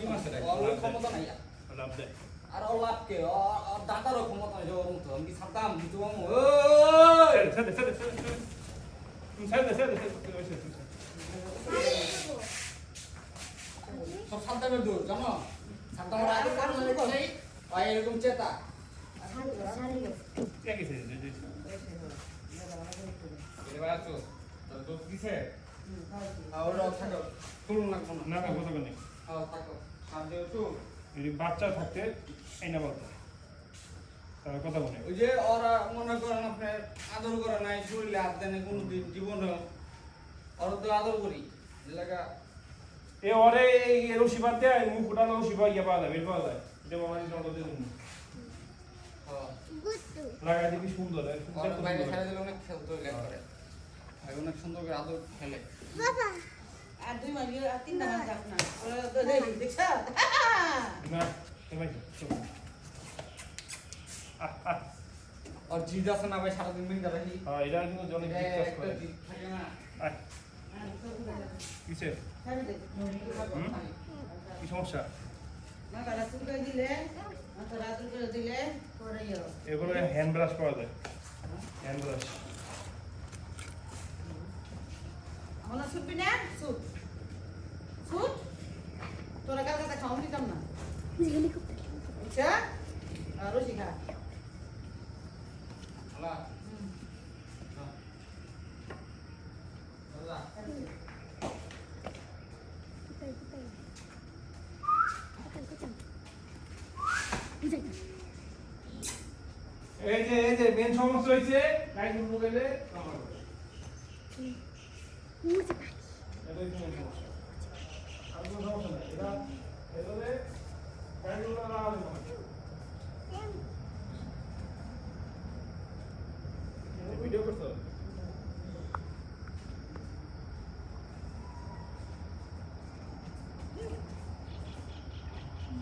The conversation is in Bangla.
কি মাছ এটা? ওর ক্ষমতা নাই আর। লাভ দেয়। আর ও লাভকে ওর দাতারও ক্ষমতা নাই ওর মতো আমি কি ছাড়তাম কিছু আমি ছেড়ে দে। তুমি ছেড়ে দে। সব ছাড়তামের দূর জানো ছাড়তামের আগে কারণ নেই ভাই এরকম চেতা কে গেছে? এবার আছো তোর দোষ কিসে আর ওরা থাকো তুলুন লাগবো না না কথা নেই। থাকো সামনে একটু যদি বাচ্চা থাকতে এই না বলতো তার কথা বলে ওই যে ওরা মনে করেন আপনার আদর করে নাই শরীরে হাত দেয় না কোনোদিন জীবনে ওরা তো আদর করি এলাকা এ ওরে এই রশি বাদ দেয় মুখ উঠানো রশি ইয়ে পাওয়া যায় বের পাওয়া যায় এটা বাবা নিজ আমাদের জন্য লাগাই দিবি সুন্দর ওরা বাইরে ছেড়ে দিলে অনেক খেলতো লেট করে ভাই অনেক সুন্দর করে আদর খেলে আর 2 মাস আর 3 মাস যাক না ওরা তো দেখছ না এবাই আর জিদ আছে না ভাই সারাদিন মিনিট রাখি হ্যাঁ এটা কিন্তু জলে ডিসকাস করে জিদ থাকে না আয় কিসে কি সমস্যা না গালা শুরু করে দিলে মাথা রাত করে দিলে পরে এগুলো হ্যান্ড ব্রাশ পাওয়া যায় হ্যান্ড ব্রাশ আমরা শুটবি না শুট শুট তোরা কাল কথা খাওয়া দিতাম না আচ্ছা আর রোজি খা হলা হলা এই যে মেন সমস্যা হইছে লাইট উঠবো গেলে এটাই মেন সমস্যা আর কোনো সমস্যা নাই এটা এভাবে